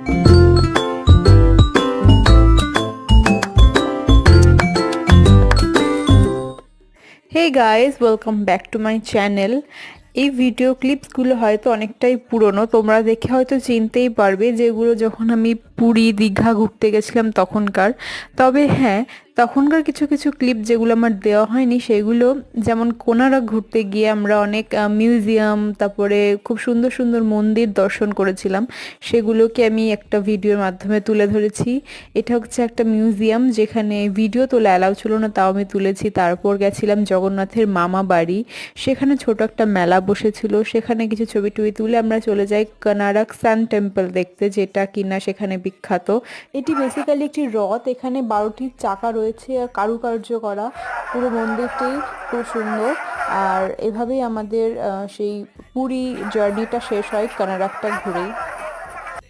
Hey guys, welcome back to my channel. এই video ক্লিপসগুলো হয়তো অনেকটাই পুরনো, তোমরা দেখে হয়তো চিনতেই পারবে যেগুলো যখন আমি পুরী দীঘা ঘুরতে গেছিলাম তখনকার। তবে হ্যাঁ, তখনকার কিছু কিছু ক্লিপ যেগুলো আমার দেওয়া হয়নি সেগুলো, যেমন কোনারক ঘুরতে গিয়ে আমরা অনেক মিউজিয়াম, তারপরে খুব সুন্দর সুন্দর মন্দির দর্শন করেছিলাম, সেগুলোকে আমি একটা ভিডিওর মাধ্যমে তুলে ধরেছি। এটা হচ্ছে একটা মিউজিয়াম যেখানে ভিডিও তোলা অ্যালাউ ছিল না, তাও আমি তুলেছি। তারপর গেছিলাম জগন্নাথের মামা বাড়ি, সেখানে ছোট একটা মেলা বসেছিল, সেখানে কিছু ছবি টবি তুলে আমরা চলে যাই কোনারক সান টেম্পল দেখতে, যেটা কিনা সেখানে বিখ্যাত। এটি বেসিক্যালি একটি রথ, এখানে 12টি চাকা রয়েছে আর কারুকার্য করা, পুরো মন্দিরটি খুব সুন্দর। আর এভাবেই আমাদের সেই পুরী জার্নিটা শেষ হয় কোনারকটা ঘুরেই।